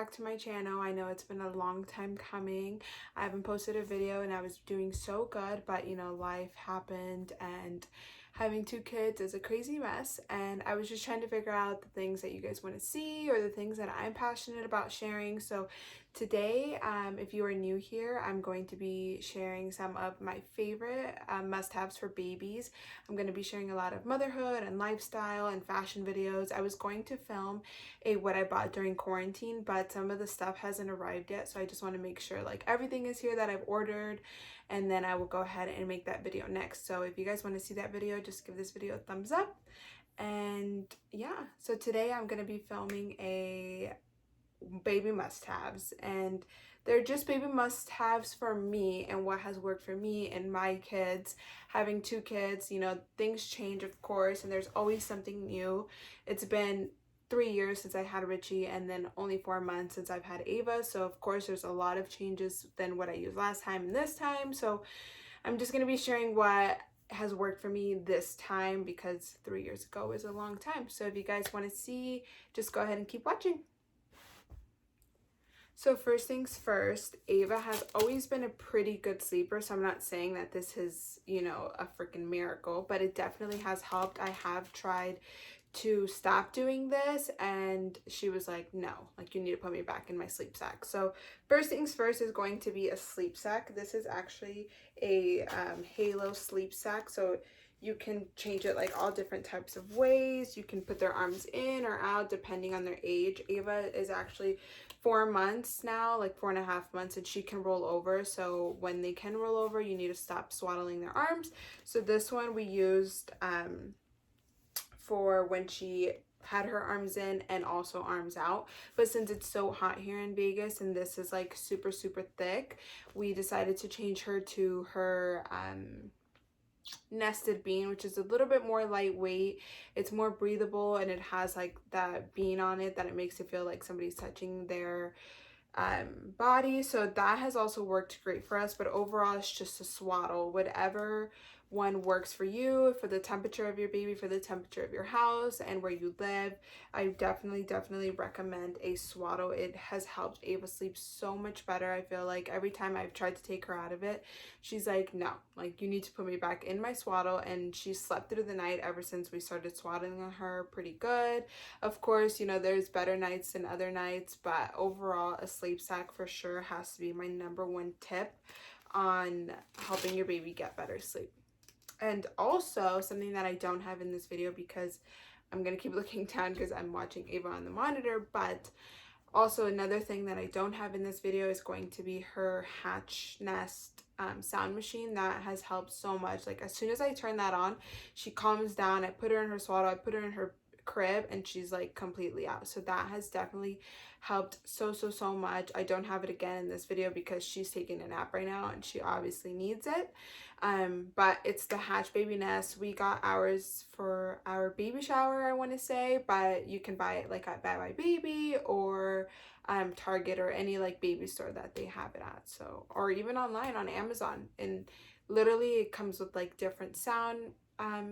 back to my channel. I know it's been a long time coming. I haven't posted a video and I was doing so good, but you know, life happened and having two kids is a crazy mess, and I was just trying to figure out the things that you guys want to see or the things that I'm passionate about sharing. So today, if you are new here, I'm going to be sharing some of my favorite must-haves for babies. I'm going to be sharing a lot of motherhood and lifestyle and fashion videos. I was going to film a what I bought during quarantine, but some of the stuff hasn't arrived yet, so I just want to make sure like everything is here that I've ordered, and then I will go ahead and make that video next. So if you guys want to see that video, just give this video a thumbs up. And yeah, so today I'm going to be filming a baby must-haves, and they're just baby must-haves for me and what has worked for me and my kids. Having two kids, you know, things change of course, and there's always something new. It's been 3 years since I had Richie, and then only 4 months since I've had Ava, so of course there's a lot of changes than what I used last time and this time. So I'm just going to be sharing what has worked for me this time, because 3 years ago is a long time. So if you guys want to see, just go ahead and keep watching. So first things first, Ava has always been a pretty good sleeper, so I'm not saying that this is, you know, a freaking miracle, but it definitely has helped. I have tried to stop doing this, and she was like, no, like you need to put me back in my sleep sack. So first things first is going to be a sleep sack. This is actually a halo sleep sack, so you can change it like all different types of ways. You can put their arms in or out depending on their age. Ava is actually 4 months now, like 4.5 months, and she can roll over. So when they can roll over, you need to stop swaddling their arms. So this one we used for when she had her arms in and also arms out, but since it's so hot here in Vegas and this is like super thick, we decided to change her to her nested bean, which is a little bit more lightweight. It's more breathable, and it has like that bean on it that it makes it feel like somebody's touching their body. So that has also worked great for us, but overall it's just a swaddle. Whatever one works for you, for the temperature of your baby, for the temperature of your house and where you live, I definitely recommend a swaddle. It has helped Ava sleep so much better. I feel like every time I've tried to take her out of it, she's like, no, like you need to put me back in my swaddle, and she slept through the night ever since we started swaddling her pretty good. Of course, you know, there's better nights than other nights, but overall a sleep sack for sure has to be my #1 tip on helping your baby get better sleep. And also something that I don't have in this video, because I'm gonna keep looking down because I'm watching Ava on the monitor, but also another thing that I don't have in this video is going to be her hatch nest sound machine. That has helped so much. Like as soon as I turn that on, she calms down. I put her in her swaddle, I put her in her crib, and she's like completely out. So that has definitely helped so much. I don't have it again in this video because she's taking a nap right now and she obviously needs it. But it's the Hatch Baby Nest. We got ours for our baby shower, I want to say, but you can buy it like at Bye Bye Baby or Target or any like baby store that they have it at. So, or even online on Amazon, and literally it comes with like different sound how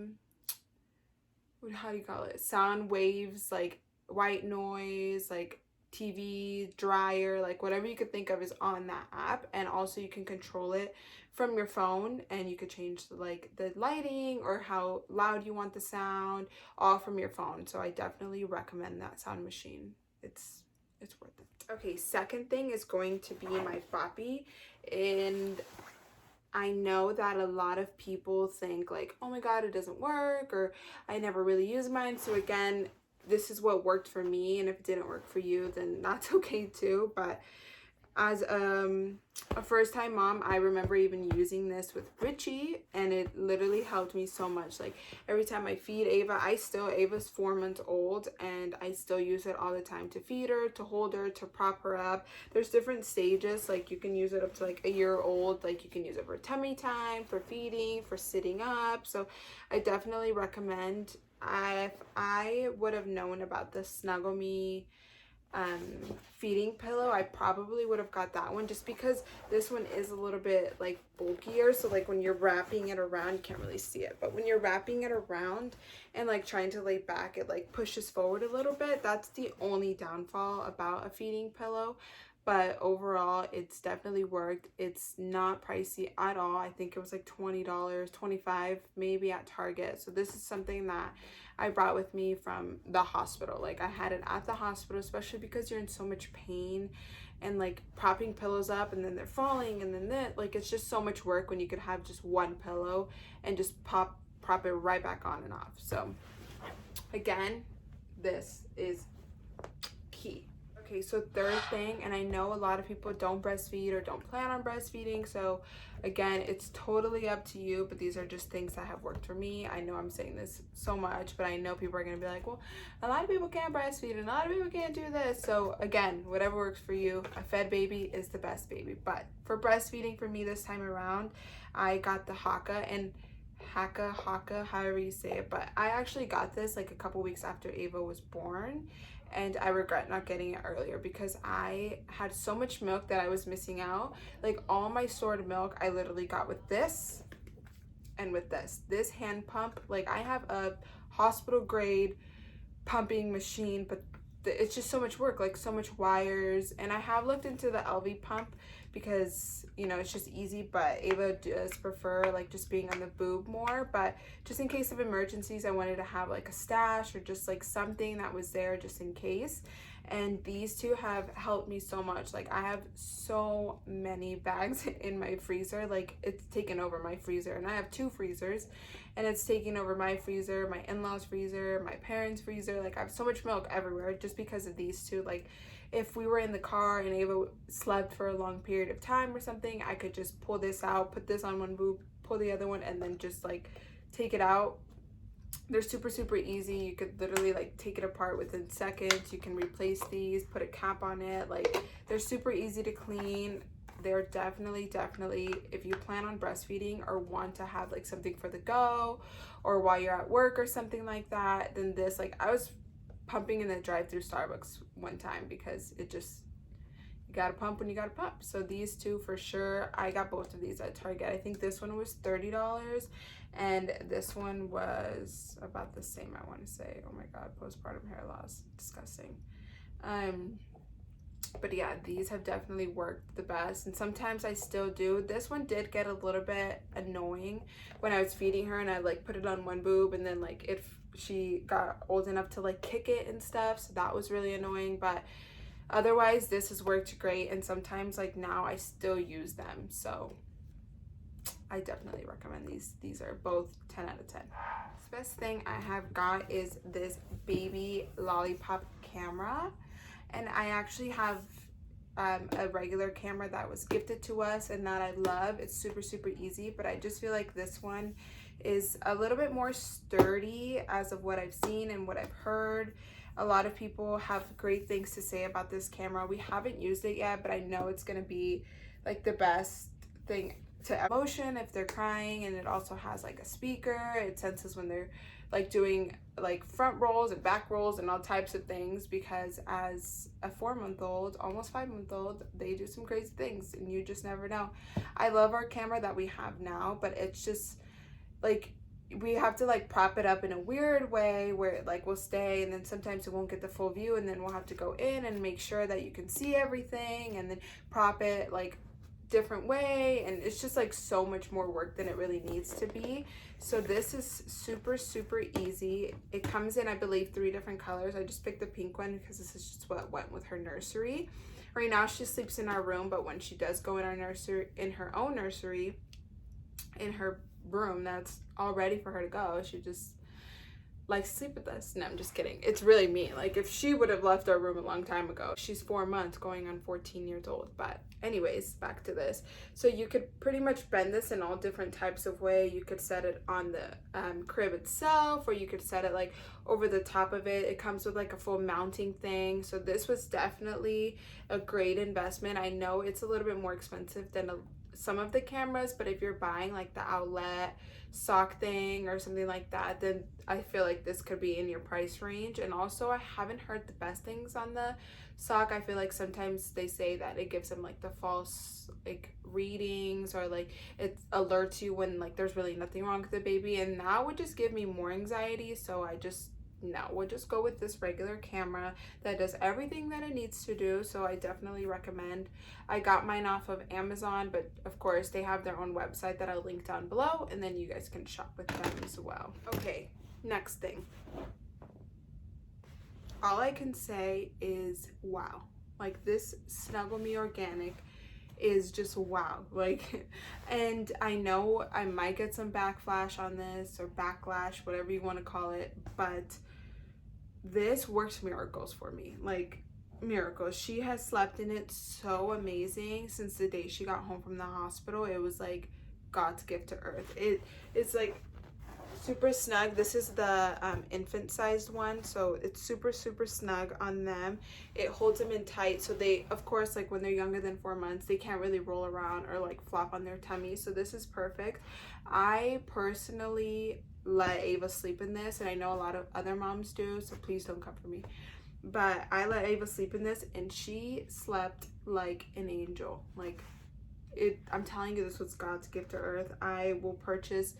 do you call it, sound waves, like white noise, like TV, dryer, like whatever you could think of is on that app. And also you can control it from your phone, and you could change like the lighting or how loud you want the sound, all from your phone. So I definitely recommend that sound machine. It's worth it. Okay, second thing is going to be my boppy. And I know that a lot of people think like, oh my god, it doesn't work, or I never really use mine. So again, this is what worked for me, and if it didn't work for you, then that's okay too. But as a first-time mom, I remember even using this with Richie, and it literally helped me so much. Like every time I feed Ava, Ava's 4 months old, and I still use it all the time to feed her, to hold her, to prop her up. There's different stages. Like you can use it up to like a year old. Like you can use it for tummy time, for feeding, for sitting up. So I definitely recommend. If I would have known about the Snuggle Me um feeding pillow, I probably would have got that one, just because this one is a little bit like bulkier. So like when you're wrapping it around, you can't really see it, but when you're wrapping it around and like trying to lay back, it like pushes forward a little bit. That's the only downfall about a feeding pillow. But overall, it's definitely worked. It's not pricey at all. I think it was like $20, $25 maybe at Target. So this is something that I brought with me from the hospital. Like I had it at the hospital, especially because you're in so much pain and like propping pillows up and then they're falling and then that, like it's just so much work when you could have just one pillow and just prop it right back on and off. So again, this is key. Okay, so third thing, and I know a lot of people don't breastfeed or don't plan on breastfeeding, so again, it's totally up to you, but these are just things that have worked for me. I know I'm saying this so much, but I know people are going to be like, well, a lot of people can't breastfeed and a lot of people can't do this. So again, whatever works for you. A fed baby is the best baby. But for breastfeeding for me this time around, I got the Haka, and Haka, however you say it, but I actually got this like a couple weeks after Ava was born, and I regret not getting it earlier because I had so much milk that I was missing out. Like all my stored milk I literally got with this and with this hand pump. Like I have a hospital grade pumping machine, but it's just so much work, like so much wires. And I have looked into the LV pump because, you know, it's just easy, but Ava does prefer like just being on the boob more. But just in case of emergencies, I wanted to have like a stash or just like something that was there just in case. And these two have helped me so much. Like I have so many bags in my freezer, like it's taken over my freezer, and I have 2 freezers, and it's taking over my freezer, my in-laws freezer, my parents freezer. Like I have so much milk everywhere just because of these two. Like if we were in the car and Ava slept for a long period of time or something, I could just pull this out, put this on one boob, pull the other one, and then just like take it out. They're super easy. You could literally like take it apart within seconds. You can replace these, put a cap on it. Like they're super easy to clean. They're definitely, if you plan on breastfeeding or want to have like something for the go or while you're at work or something like that, then this, like I was pumping in the drive-through Starbucks one time because it just, you gotta pump when you gotta pump. So these two for sure. I got both of these at Target. I think this one was $30 and this one was about the same, I want to say. Oh my god, postpartum hair loss, disgusting. But yeah, these have definitely worked the best, and sometimes I still do. This one did get a little bit annoying when I was feeding her and I like put it on one boob, and then like if she got old enough to like kick it and stuff, so that was really annoying. But otherwise this has worked great, and sometimes like now I still use them, so I definitely recommend these. These are both 10 out of 10. The best thing I have got is this baby lollipop camera, and I actually have a regular camera that was gifted to us and that I love. It's super easy, but I just feel like this one is a little bit more sturdy as of what I've seen and what I've heard. A lot of people have great things to say about this camera. We haven't used it yet, but I know it's gonna be like the best thing to motion if they're crying, and it also has like a speaker. It senses when they're like doing like front rolls and back rolls and all types of things, because as a 4-month-old, almost 5-month-old, they do some crazy things and you just never know. I love our camera that we have now, but it's just like we have to like prop it up in a weird way where it like will stay, and then sometimes it won't get the full view, and then we'll have to go in and make sure that you can see everything and then prop it like different way, and it's just like so much more work than it really needs to be. So this is super easy. It comes in, I believe, 3 different colors. I just picked the pink one because this is just what went with her nursery. Right now she sleeps in our room, but when she does go in our nursery, in her own nursery, in her room that's all ready for her to go, she just likes to sleep with us. No, I'm just kidding. It's really mean. Like if she would have left our room a long time ago. She's 4 months going on 14 years old. But anyways, back to this. So you could pretty much bend this in all different types of way. You could set it on the crib itself, or you could set it like over the top of it. It comes with like a full mounting thing. So this was definitely a great investment. I know it's a little bit more expensive than some of the cameras, but if you're buying like the outlet sock thing or something like that, then I feel like this could be in your price range. And also, I haven't heard the best things on the sock. I feel like sometimes they say that it gives them like the false like readings, or like it alerts you when like there's really nothing wrong with the baby, and that would just give me more anxiety. So I just, no, we'll just go with this regular camera that does everything that it needs to do. So I definitely recommend. I got mine off of Amazon, but of course they have their own website that I'll link down below, and then you guys can shop with them as well. Okay, next thing. All I can say is wow. Like, this Snuggle Me Organic is just wow. Like, and I know I might get some backflash on this, or backlash, whatever you want to call it, but this works miracles for me. Like, miracles. She has slept in it so amazing since the day she got home from the hospital. It was like God's gift to earth. It's like super snug. This is the infant sized one, so it's super snug on them. It holds them in tight, so they, of course, like when they're younger than 4 months, they can't really roll around or like flop on their tummy, so this is perfect. I personally let Ava sleep in this, and I know a lot of other moms do, so please don't come for me, but I let Ava sleep in this and she slept like an angel. Like, I'm telling you, this was God's gift to earth. I will purchase,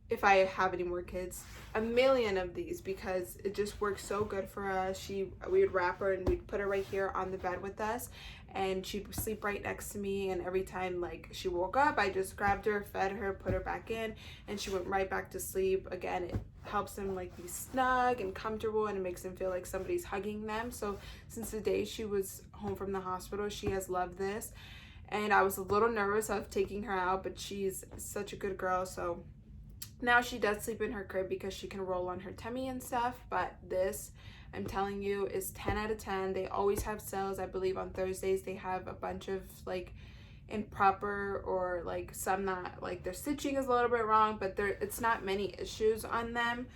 if I have any more kids, a million of these, because it just works so good for us. We would wrap her and we'd put her right here on the bed with us, and she'd sleep right next to me, and every time like she woke up, I just grabbed her, fed her, put her back in, and she went right back to sleep. Again, it helps them like be snug and comfortable, and it makes them feel like somebody's hugging them. So since the day she was home from the hospital, she has loved this, and I was a little nervous of taking her out, but she's such a good girl. So now she does sleep in her crib because she can roll on her tummy and stuff, but this, I'm telling you, is 10 out of 10. They always have sales. I believe on Thursdays they have a bunch of like improper, or like some that like their stitching is a little bit wrong, but it's not many issues on them.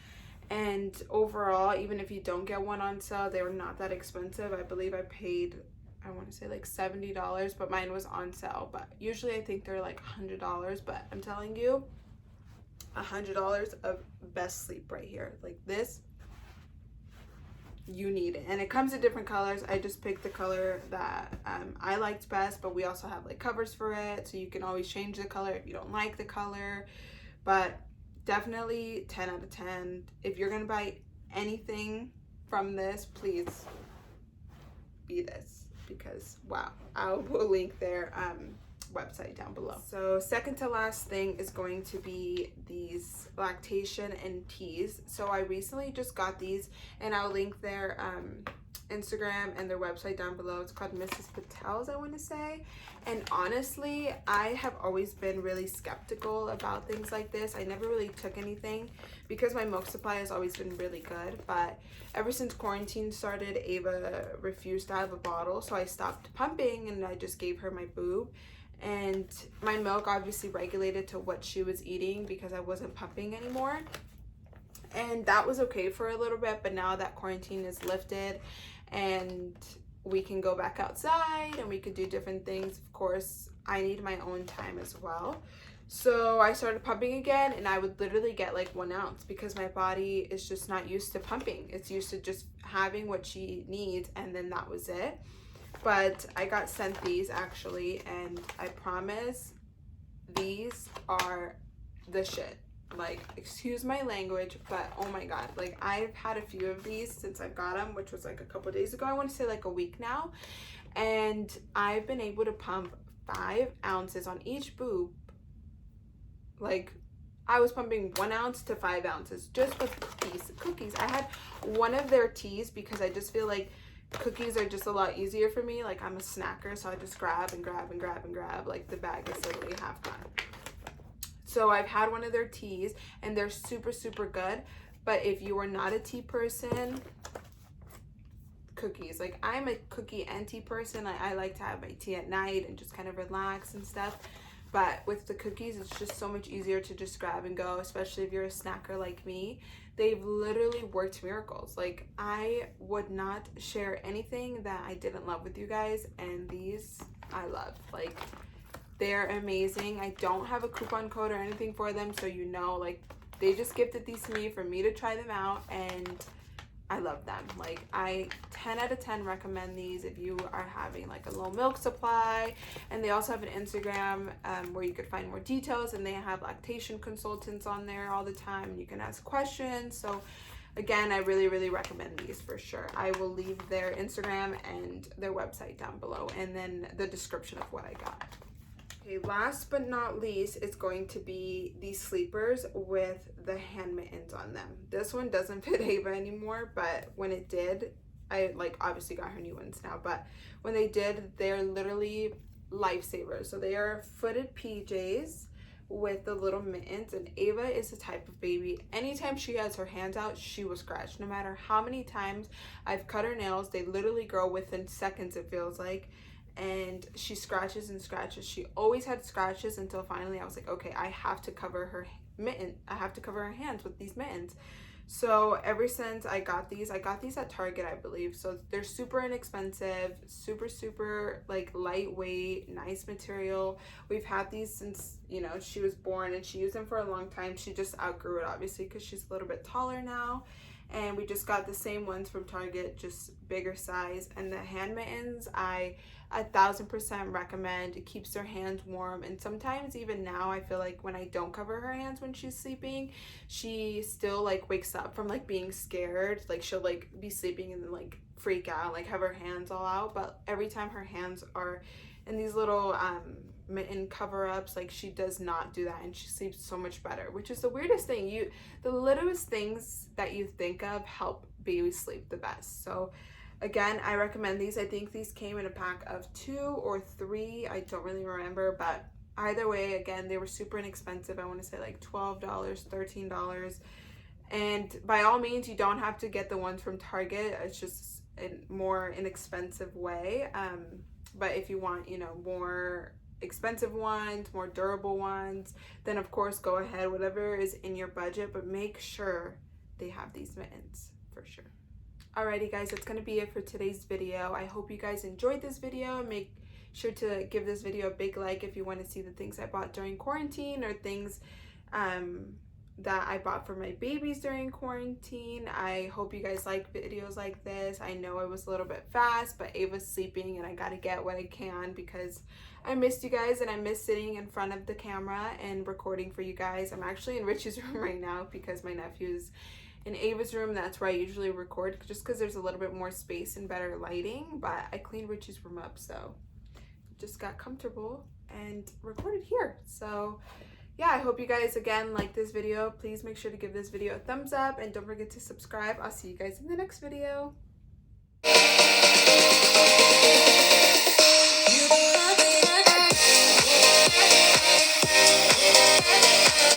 And overall, even if you don't get one on sale, they were not that expensive. I believe I paid, I want to say like $70, but mine was on sale. But usually I think they're like $100, but I'm telling you, $100 of best sleep right here. Like, this, you need it. And it comes in different colors. I just picked the color that I liked best, but we also have like covers for it, so you can always change the color if you don't like the color. But definitely 10 out of 10. If you're gonna buy anything from this, please be this, because wow. I will link their website down below. So second to last thing is going to be these lactation and teas. So I recently just got these, and I'll link their Instagram and their website down below. It's called MRS.PATELS, I want to say. And honestly, I have always been really skeptical about things like this. I never really took anything because my milk supply has always been really good, but ever since quarantine started, Ava refused to have a bottle, so I stopped pumping and I just gave her my boob. And my milk obviously regulated to what she was eating because I wasn't pumping anymore, and that was okay for a little bit. But now that quarantine is lifted and we can go back outside and we could do different things, of course I need my own time as well. So I started pumping again, and I would literally get like 1 ounce because my body is just not used to pumping. It's used to just having what she needs, and then that was it. But I got sent these actually, and I promise these are the shit. Like, excuse my language, but oh my god, like I've had a few of these since I got them, which was like a couple days ago. I want to say like a week now, and I've been able to pump 5 ounces on each boob. Like, I was pumping 1 ounce to 5 ounces just with cookies. I had one of their teas because I just feel like cookies are just a lot easier for me. Like, I'm a snacker, so I just grab and grab and grab and grab. Like, the bag is literally half gone. So I've had one of their teas, and they're super good. But if you are not a tea person, cookies. Like, I'm a cookie and tea person. I like to have my tea at night and just kind of relax and stuff. But with the cookies, it's just so much easier to just grab and go, especially if you're a snacker like me. They've literally worked miracles. Like, I would not share anything that I didn't love with you guys, and these I love. Like, They're amazing. I don't have a coupon code or anything for them, so you know, like, they just gifted these to me for me to try them out, and I love them. Like, I 10 out of 10 recommend these if you are having like a low milk supply. And they also have an Instagram where you could find more details, and they have lactation consultants on there all the time. You can ask questions. So again, I really, really recommend these for sure. I will leave their Instagram and their website down below, and then the description of what I got. Okay, last but not least is going to be these sleepers with the hand mittens on them. This one doesn't fit Ava anymore, but when it did, I like obviously got her new ones now, but when they did, they're literally lifesavers. So they are footed PJs with the little mittens, and Ava is the type of baby, anytime she has her hands out, she will scratch. No matter how many times I've cut her nails, they literally grow within seconds, it feels like. And she scratches and scratches. She always had scratches until finally I was like, okay, I have to cover her mitten. I have to cover her hands with these mittens. So ever since I got these at Target, I believe. So they're super inexpensive, super like lightweight, nice material. We've had these since, you know, she was born, and she used them for a long time. She just outgrew it, obviously, because she's a little bit taller now. And we just got the same ones from Target, just bigger size. And the hand mittens, I 1000% recommend. It keeps her hands warm, and sometimes even now I feel like when I don't cover her hands when she's sleeping, she still like wakes up from like being scared. Like she'll like be sleeping and then like freak out, like have her hands all out. But every time her hands are in these little mitten cover-ups, like she does not do that, and she sleeps so much better, which is the weirdest thing. The littlest things that you think of help babies sleep the best. So again, I recommend these. I think these came in a pack of 2 or 3. I don't really remember, but either way, again, they were super inexpensive. I want to say like $12, $13. And by all means, you don't have to get the ones from Target. It's just a more inexpensive way. But if you want, you know, more expensive ones, more durable ones, then of course go ahead, whatever is in your budget, but make sure they have these mittens for sure. Alrighty guys, that's gonna be it for today's video. I hope you guys enjoyed this video. Make sure to give this video a big like if you want to see the things I bought during quarantine, or things that I bought for my babies during quarantine. I hope you guys like videos like this. I know it was a little bit fast, but Ava's sleeping and I gotta get what I can because I missed you guys, and I miss sitting in front of the camera and recording for you guys. I'm actually in Rich's room right now because my nephew's in Ava's room. That's where I usually record, just because there's a little bit more space and better lighting. But I cleaned Rich's room up, so just got comfortable and recorded here. So yeah, I hope you guys again like this video. Please make sure to give this video a thumbs up, and don't forget to subscribe. I'll see you guys in the next video.